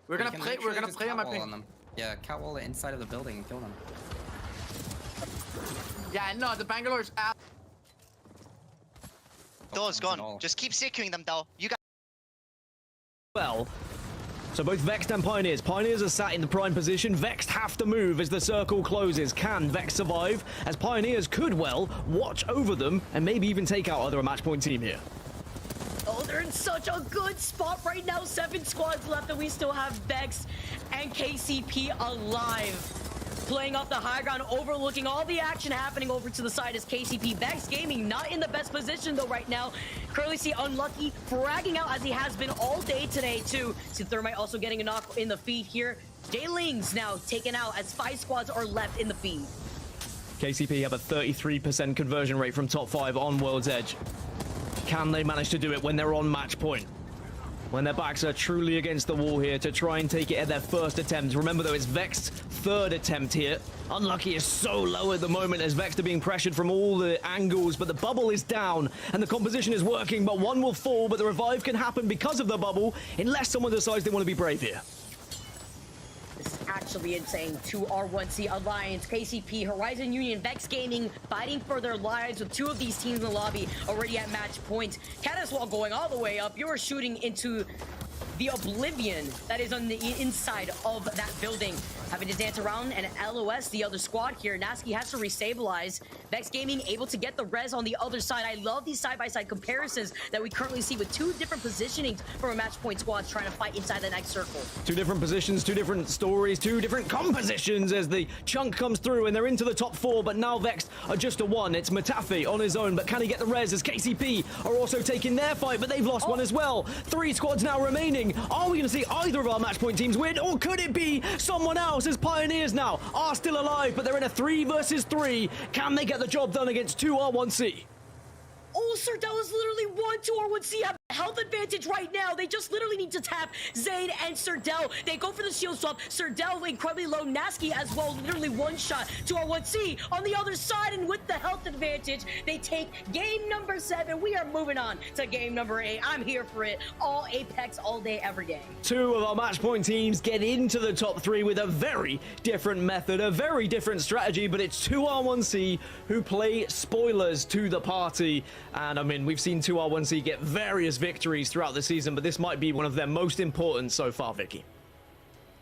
We're gonna play on my ping. Them. Yeah, catwall the inside of the building and kill them. Yeah, no, the Bangalore's out. Door's gone. Just keep securing them, though. You guys. Well, so both Vexed and Pioneers. Pioneers are sat in the prime position. Vexed have to move as the circle closes. Can Vex survive? As Pioneers could, well, watch over them and maybe even take out either a match point team here. Oh, they're in such a good spot right now. 7 squads left, and we still have Vex and KCP alive. Playing off the high ground, overlooking all the action happening over to the side is KCP. Vex Gaming not in the best position though right now. Currently see Unlucky fragging out as he has been all day today too. See Thermite also getting a knock in the feed here. J-Lings now taken out as 5 squads are left in the feed. KCP have a 33% conversion rate from top 5 on World's Edge. Can they manage to do it when they're on match point? When their backs are truly against the wall here to try and take it at their first attempt. Remember though, it's Vex's 3rd attempt here. Unlucky is so low at the moment as Vex are being pressured from all the angles, but the bubble is down and the composition is working, but one will fall, but the revive can happen because of the bubble unless someone decides they want to be brave here. This is actually insane. 2 R1C Alliance, KCP, Horizon Union, Vex Gaming fighting for their lives with 2 of these teams in the lobby already at match point. Caddiswall going all the way up. You're shooting into the oblivion that is on the inside of that building. Having to dance around and LOS the other squad here. Nasky has to restabilize. Vex Gaming able to get the res on the other side. I love these side-by-side comparisons that we currently see with 2 different positionings from a match point squads trying to fight inside the next circle. 2 different positions, 2 different stories, 2 different compositions as the chunk comes through and they're into the top 4, but now Vex are just a 1. It's Matafi on his own, but can he get the res as KCP are also taking their fight, but they've lost one as well. 3 squads now remaining. Are we going to see either of our match point teams win, or could it be someone else as Pioneers now are still alive, but they're in a 3 versus 3. Can they get the job done against 2 R1C? Oh, sir, that was literally 1-2-R1C have health advantage right now. They just literally need to tap Zayn and Serdell. They go for the shield swap. Serdell incredibly low. Nasky as well, literally 1 shot to R1C on the other side, and with the health advantage, they take game number 7. We are moving on to game number 8. I'm here for it. All Apex, all day, every day. 2 of our match point teams get into the top 3 with a very different method, a very different strategy, but it's 2 R1C who play spoilers to the party. And I mean, we've seen 2 R1C get various victories throughout the season, but this might be one of their most important so far, Vicky.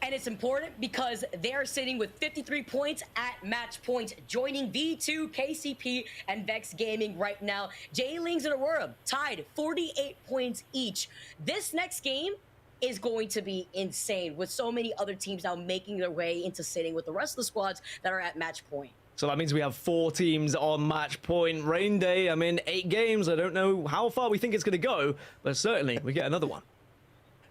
And it's important because they're sitting with 53 points at match point, joining V2, KCP, and Vex Gaming right now. J-Lings and Aurora tied 48 points each. This next game is going to be insane, with so many other teams now making their way into sitting with the rest of the squads that are at match point. So that means we have 4 teams on match point. Rain Day, I mean, 8 games. I don't know how far we think it's going to go, but certainly we get another one.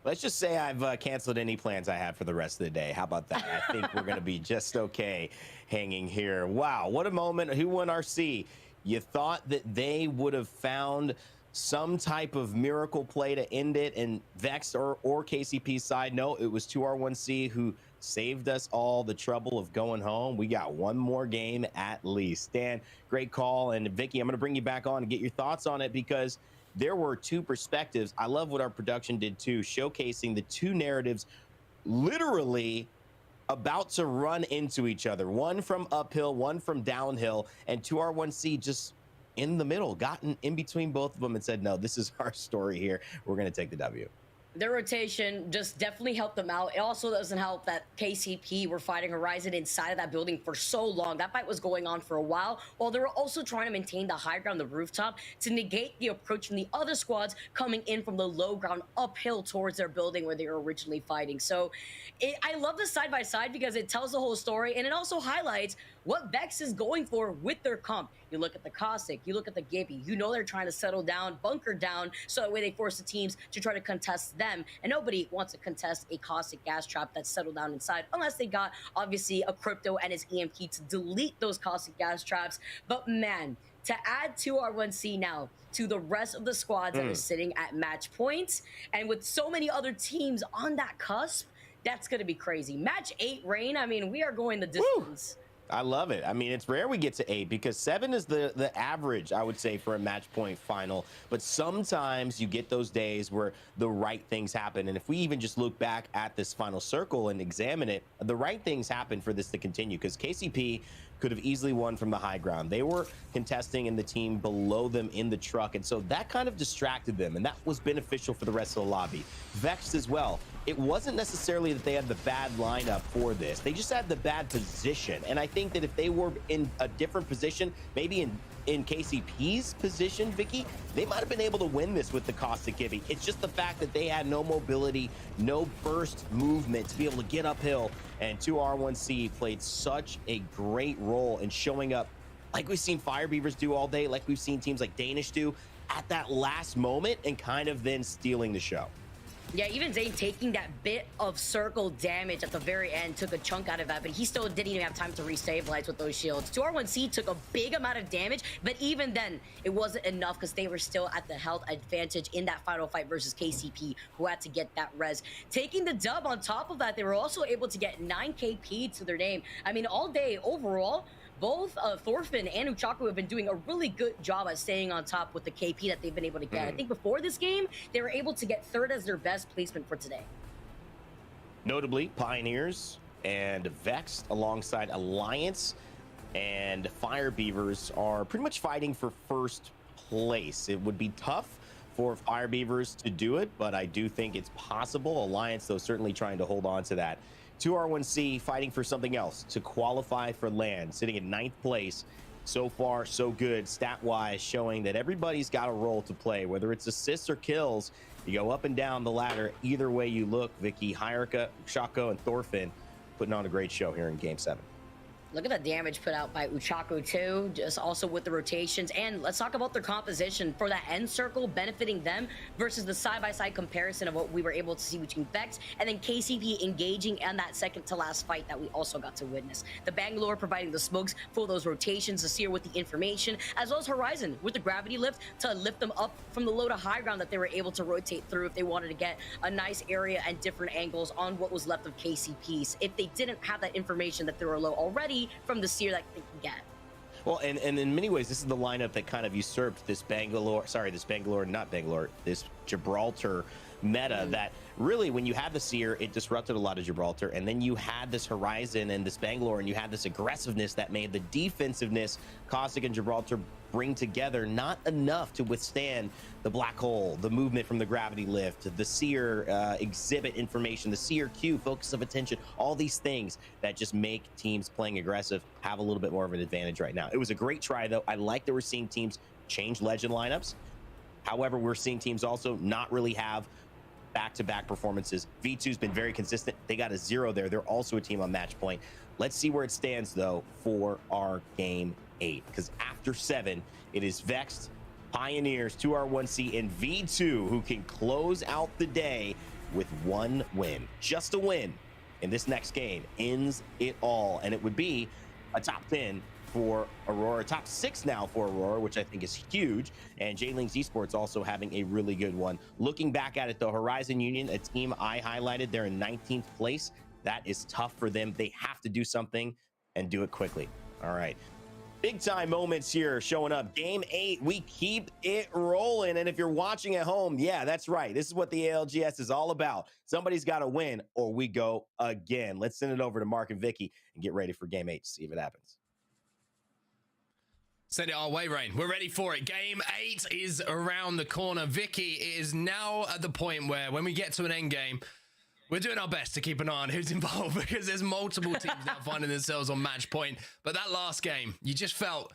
Let's just say I've canceled any plans I have for the rest of the day. How about that? I think we're going to be just okay hanging here. Wow, what a moment. Who won RC? You thought that they would have found some type of miracle play to end it, and Vex or KCP's side, no, it was 2R1C who saved us all the trouble of going home. We got 1 more game at least. Dan, great call. And Vicky, I'm going to bring you back on and get your thoughts on it, because there were 2 perspectives. I love what our production did too, showcasing the 2 narratives literally about to run into each other. One from uphill, one from downhill, and 2R1C just in the middle, gotten in between both of them and said, no, this is our story here. We're going to take the W. Their rotation just definitely helped them out. It also doesn't help that KCP were fighting Horizon inside of that building for so long. That fight was going on for a while they were also trying to maintain the high ground, the rooftop, to negate the approach from the other squads coming in from the low ground uphill towards their building where they were originally fighting. So I love this side-by-side because it tells the whole story, and it also highlights what Vex is going for with their comp. You look at the Caustic, you look at the Gibby, you know they're trying to settle down, bunker down, so that way they force the teams to try to contest them. And nobody wants to contest a Caustic gas trap that's settled down inside, unless they got, obviously, a Crypto and his EMP to delete those Caustic gas traps. But man, to add 2R1C now to the rest of the squads that are sitting at match points, and with so many other teams on that cusp, that's going to be crazy. Match 8, Rain, I mean, we are going the distance. I love it. I mean, it's rare we get to 8 because 7 is the average, I would say, for a match point final. But sometimes you get those days where the right things happen. And if we even just look back at this final circle and examine it, the right things happen for this to continue, because KCP could have easily won from the high ground. They were contesting in the team below them in the truck, and so that kind of distracted them, and that was beneficial for the rest of the lobby. Vexed as well. It wasn't necessarily that they had the bad lineup for this. They just had the bad position, and I think that if they were in a different position, maybe in KCP's position, Vicky, they might have been able to win this with the caustic giving. It's just the fact that they had no mobility, no burst movement to be able to get uphill, and 2R1C played such a great role in showing up like we've seen Fire Beavers do all day, like we've seen teams like Danish do at that last moment, and kind of then stealing the show. Yeah, even Zane taking that bit of circle damage at the very end took a chunk out of that, but he still didn't even have time to restabilize with those shields. 2R1C took a big amount of damage, but even then, it wasn't enough because they were still at the health advantage in that final fight versus KCP, who had to get that res. Taking the dub on top of that, they were also able to get 9 KP to their name. I mean, all day overall, both Thorfinn and Uchaku have been doing a really good job at staying on top with the KP that they've been able to get. I think before this game, they were able to get 3rd as their best placement for today. Notably, Pioneers and Vexed alongside Alliance and Fire Beavers are pretty much fighting for first place. It would be tough for Fire Beavers to do it, but I do think it's possible. Alliance, though, certainly trying to hold on to that. 2R1C fighting for something else to qualify for LAN, sitting in 9th place. So far, so good, stat-wise, showing that everybody's got a role to play, whether it's assists or kills. You go up and down the ladder. Either way you look, Vicky, Hyreka, Shako, and Thorfinn putting on a great show here in Game 7. Look at the damage put out by Uchaku too, just also with the rotations. And let's talk about their composition for that end circle benefiting them versus the side-by-side comparison of what we were able to see between Vex and then KCP engaging in that second to last fight that we also got to witness. The Bangalore providing the smokes for those rotations, the Seer with the information, as well as Horizon with the gravity lift to lift them up from the low to high ground that they were able to rotate through if they wanted to get a nice area and different angles on what was left of KCPs. If they didn't have that information that they were low already, from the Seer that they can get. Well, and in many ways, this is the lineup that kind of usurped this this Gibraltar meta that really, when you had the Seer, it disrupted a lot of Gibraltar, and then you had this Horizon and this Bangalore, and you had this aggressiveness that made the defensiveness Caustic and Gibraltar bring together not enough to withstand the black hole, the movement from the gravity lift, the Seer exhibit information, the Seer Q, focus of attention, all these things that just make teams playing aggressive have a little bit more of an advantage right now. It was a great try, though. I like that we're seeing teams change legend lineups. However, we're seeing teams also not really have back-to-back performances. V2's been very consistent. They got a 0 there. They're also a team on match point. Let's see where it stands, though, for our Game 8. Because after 7, it is Vexed, Pioneers, 2R1C, and V2 who can close out the day with 1 win. Just a win in this next game ends it all. And it would be a top 10 for Aurora, top 6 now for Aurora, which I think is huge. And J-Links Esports also having a really good one. Looking back at it, the Horizon Union, a team I highlighted, they're in 19th place. That is tough for them. They have to do something and do it quickly. All right. Big time moments here showing up. Game 8, we keep it rolling. And if you're watching at home, yeah, that's right. This is what the ALGS is all about. Somebody's got to win or we go again. Let's send it over to Mark and Vicky and get ready for Game 8 to see if it happens. Send it our way, Rain. We're ready for it. Game 8 is around the corner. Vicky, it is now at the point where when we get to an end game, we're doing our best to keep an eye on who's involved because there's multiple teams now finding themselves on match point. But that last game, you just felt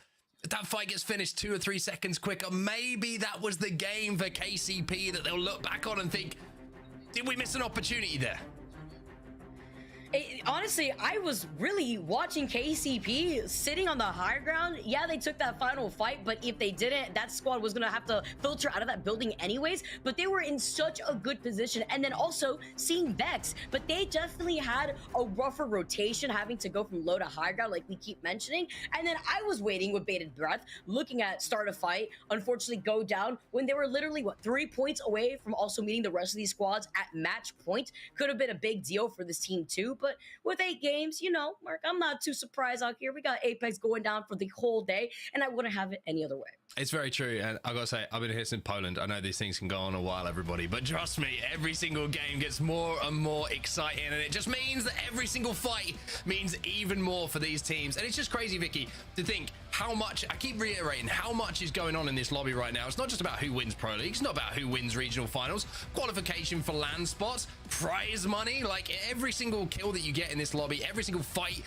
that fight gets finished 2 or 3 seconds quicker. Maybe that was the game for KCP that they'll look back on and think, did we miss an opportunity there? Honestly, I was really watching KCP sitting on the high ground. Yeah, they took that final fight, but if they didn't, that squad was going to have to filter out of that building anyways. But they were in such a good position. And then also seeing Vex, but they definitely had a rougher rotation, having to go from low to high ground, like we keep mentioning. And then I was waiting with bated breath, looking at start a fight, unfortunately go down when they were literally, 3 points away from also meeting the rest of these squads at match point. Could have been a big deal for this team too. But with 8 games, you know, Mark, I'm not too surprised out here. We got Apex going down for the whole day, and I wouldn't have it any other way. It's very true, and I gotta say, I've been here since Poland. I know these things can go on a while, everybody, but trust me, every single game gets more and more exciting, and it just means that every single fight means even more for these teams. And it's just crazy, Vicky, to think how much, I keep reiterating, how much is going on in this lobby right now. It's not just about who wins Pro League, it's not about who wins regional finals, qualification for LAN spots, prize money, like every single kill that you get in this lobby, every single fight,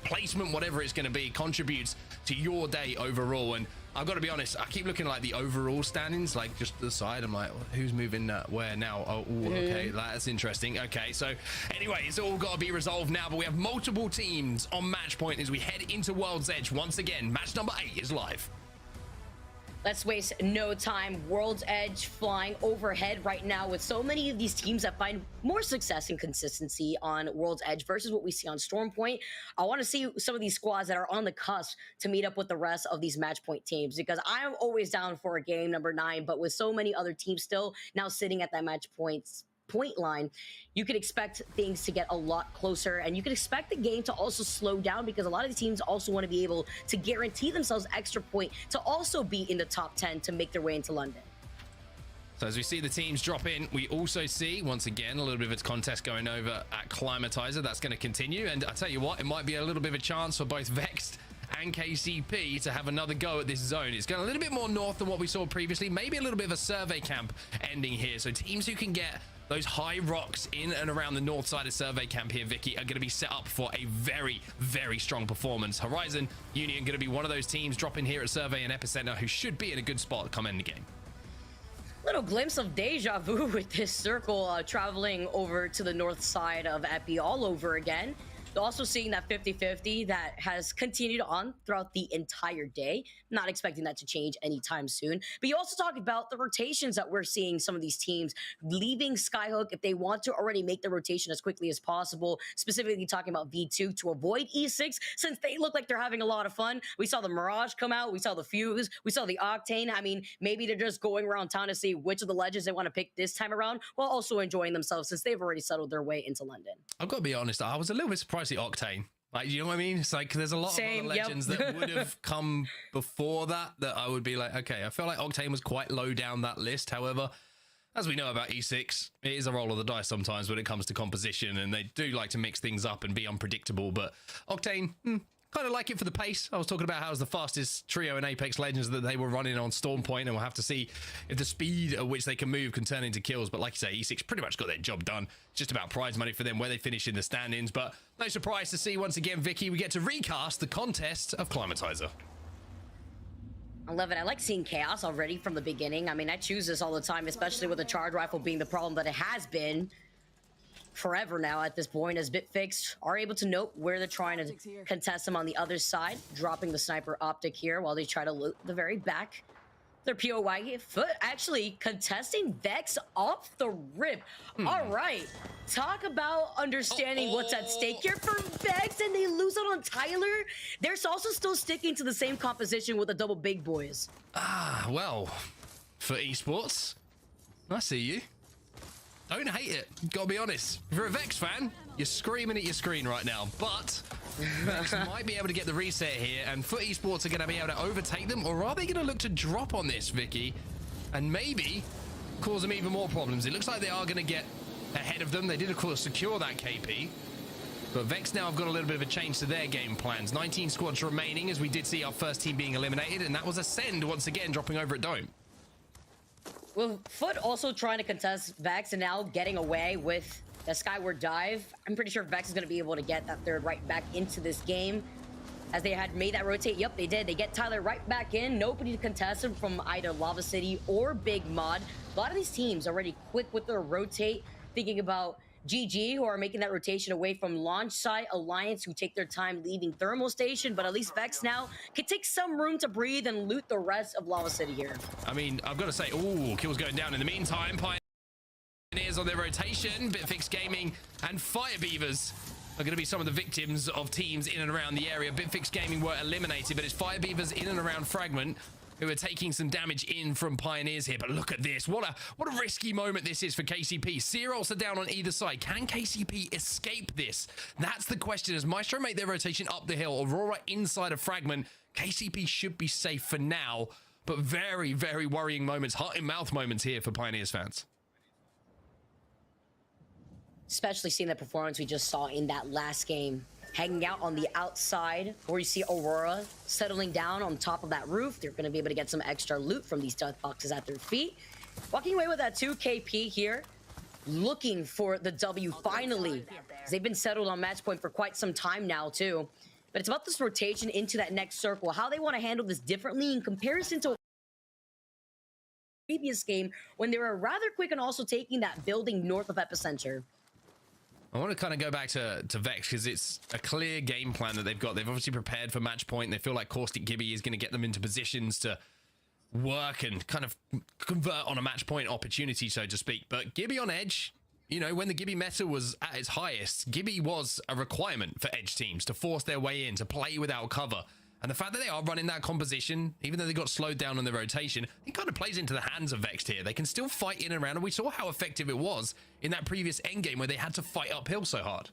placement, whatever it's going to be, contributes to your day overall. And I've got to be honest, I keep looking like the overall standings, like just to the side. I'm like, who's moving where now? Oh, ooh, okay, that's interesting. Okay, so anyway, it's all got to be resolved now, but we have multiple teams on match point as we head into World's Edge once again. Match number 8 is live. Let's waste no time. World's Edge flying overhead right now with so many of these teams that find more success and consistency on World's Edge versus what we see on Stormpoint. I want to see some of these squads that are on the cusp to meet up with the rest of these match point teams, because I am always down for a game number 9, but with so many other teams still now sitting at that match point line, you could expect things to get a lot closer, and you could expect the game to also slow down because a lot of the teams also want to be able to guarantee themselves extra point to also be in the top 10 to make their way into London. So as we see the teams drop in, we also see, once again, a little bit of its contest going over at Climatizer. That's going to continue, and I tell you what, it might be a little bit of a chance for both Vexed and KCP to have another go at this zone. It's going a little bit more north than what we saw previously, maybe a little bit of a survey camp ending here. So teams who can get those high rocks in and around the north side of survey camp here, Vicky, are going to be set up for a very, very strong performance. Horizon Union going to be one of those teams dropping here at survey and epicenter who should be in a good spot come end the game. Little glimpse of deja vu with this circle traveling over to the north side of Epi all over again. Also seeing that 50-50 that has continued on throughout the entire day. Not expecting that to change anytime soon. But you also talked about the rotations that we're seeing some of these teams leaving Skyhook if they want to already make the rotation as quickly as possible. Specifically talking about V2 to avoid E6 since they look like they're having a lot of fun. We saw the Mirage come out. We saw the Fuse. We saw the Octane. I mean, maybe they're just going around town to see which of the legends they want to pick this time around while also enjoying themselves since they've already settled their way into London. I've got to be honest, I was a little bit surprised at Octane. Like, you know what I mean? It's like there's a lot of other legends that would have come before that I would be like, okay, I feel like Octane was quite low down that list. However, as we know about E6, it is a roll of the dice sometimes when it comes to composition, and they do like to mix things up and be unpredictable. But Octane, kind of like it for the pace. I was talking about how it was the fastest trio in Apex Legends that they were running on Stormpoint, and we'll have to see if the speed at which they can move can turn into kills. But like you say, E6 pretty much got their job done. It's just about prize money for them, where they finish in the standings. But no surprise to see once again, Vicky, we get to recast the contest of Climatizer. I love it. I like seeing chaos already from the beginning. I mean, I choose this all the time, especially with the charge rifle being the problem that it has been forever now at this point, as Bitfix are able to note where they're trying to contest them on the other side, dropping the sniper optic here while they try to loot the very back. Their POY foot actually contesting Vex off the rip. All right, talk about understanding what's at stake here for Vex, and they lose out on Tyler. They're also still sticking to the same composition with the double big boys. Well, for esports, I see you. Don't hate it, gotta be honest. If you're a Vex fan, you're screaming at your screen right now, but Vex might be able to get the reset here, and Foot Esports are gonna be able to overtake them, or are they gonna look to drop on this, Vicky, and maybe cause them even more problems? It looks like they are gonna get ahead of them. They did, of course, secure that KP, but Vex now have got a little bit of a change to their game plans. 19 squads remaining, as we did see our first team being eliminated, and that was Ascend once again dropping over at Dome. Well, Foot also trying to contest Vex and now getting away with the Skyward Dive. I'm pretty sure Vex is going to be able to get that third right back into this game, as they had made that rotate. Yep, they did. They get Tyler right back in. Nobody to contest him from either Lava City or Big Mod. A lot of these teams already quick with their rotate, thinking about GG, who are making that rotation away from launch site, Alliance, who take their time leaving Thermal Station, but at least Vex now can take some room to breathe and loot the rest of Lava City here. I mean, I've got to say, ooh, kills going down in the meantime. Pioneers on their rotation. Bitfix Gaming and Fire Beavers are going to be some of the victims of teams in and around the area. Bitfix Gaming were eliminated, but it's Fire Beavers in and around Fragment who are taking some damage in from Pioneers here. But look at this. What a risky moment this is for KCP. Cereals are down on either side. Can KCP escape this? That's the question. As Maestro make their rotation up the hill, Aurora inside a fragment, KCP should be safe for now. But very, very worrying moments, heart-in-mouth moments here for Pioneers fans. Especially seeing the performance we just saw in that last game. Hanging out on the outside, where you see Aurora settling down on top of that roof. They're going to be able to get some extra loot from these death boxes at their feet. Walking away with that 2KP here, looking for the W finally. They've been settled on match point for quite some time now too. But it's about this rotation into that next circle, how they want to handle this differently in comparison to previous game when they were rather quick and also taking that building north of Epicenter. I want to kind of go back to Vex because it's a clear game plan that they've got. They've obviously prepared for match point. They feel like Caustic Gibby is going to get them into positions to work and kind of convert on a match point opportunity, so to speak. But Gibby on Edge, you know, when the Gibby meta was at its highest, Gibby was a requirement for Edge teams to force their way in, to play without cover. And the fact that they are running that composition, even though they got slowed down on the rotation, it kind of plays into the hands of Vexed here. They can still fight in and around, and we saw how effective it was in that previous endgame where they had to fight uphill so hard.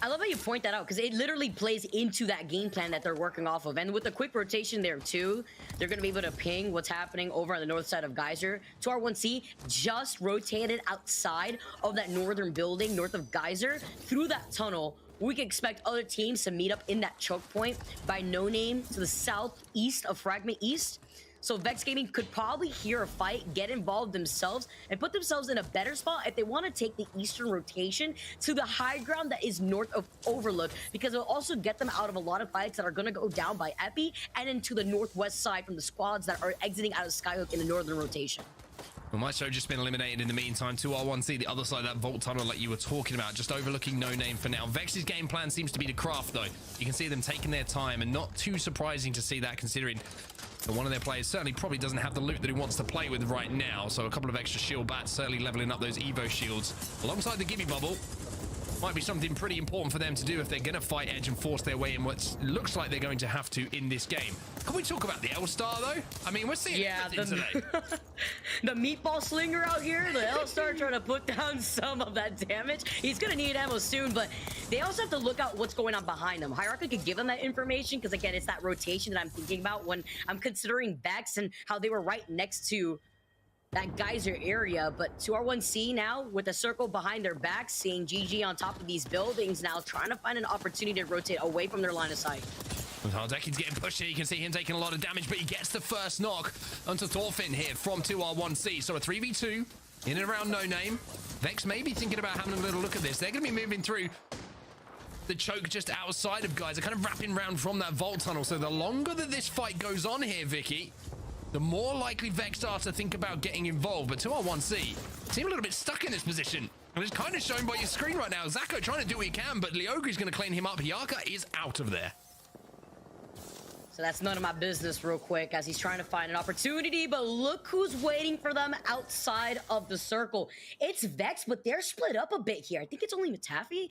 I love how you point that out because it literally plays into that game plan that they're working off of. And with the quick rotation there too, they're going to be able to ping what's happening over on the north side of Geyser. 2R1C just rotated outside of that northern building, north of Geyser, through that tunnel. We can expect other teams to meet up in that choke point by No Name to the southeast of Fragment East. So Vex Gaming could probably hear a fight, get involved themselves, and put themselves in a better spot if they want to take the eastern rotation to the high ground that is north of Overlook, because it'll also get them out of a lot of fights that are going to go down by Epi and into the northwest side from the squads that are exiting out of Skyhook in the northern rotation. Well, Maestro just been eliminated in the meantime. 2R1C, the other side of that vault tunnel like you were talking about, just overlooking No Name for now. Vex's game plan seems to be to craft, though. You can see them taking their time, and not too surprising to see that, considering that one of their players certainly probably doesn't have the loot that he wants to play with right now. So a couple of extra shield bats, certainly leveling up those Evo shields. Alongside the Gibby bubble, might be something pretty important for them to do if they're going to fight Edge and force their way in what looks like they're going to have to in this game. Can we talk about the L-Star, though? I mean, we're seeing everything today. The meatball slinger out here, the L-Star trying to put down some of that damage. He's going to need ammo soon, but they also have to look out what's going on behind them. Hierarchy could give them that information because, again, it's that rotation that I'm thinking about when I'm considering Vex and how they were right next to that Geyser area. But 2R1C now with a circle behind their back, seeing GG on top of these buildings now, trying to find an opportunity to rotate away from their line of sight. Hardekin's getting pushed here. You can see him taking a lot of damage, but he gets the first knock onto Thorfinn here from 2R1C. So a 3v2 in and around No Name. Vex may be thinking about having a little look at this. They're going to be moving through the choke just outside of Geyser, kind of wrapping around from that vault tunnel. So the longer that this fight goes on here, Vicky, the more likely Vex are to think about getting involved. But 2R1C seem a little bit stuck in this position. And it's kind of shown by your screen right now. Zako trying to do what he can, but Leogri's going to clean him up. Hyaka is out of there. So that's none of my business real quick as he's trying to find an opportunity, but look who's waiting for them outside of the circle. It's Vex, but they're split up a bit here. I think it's only Matafi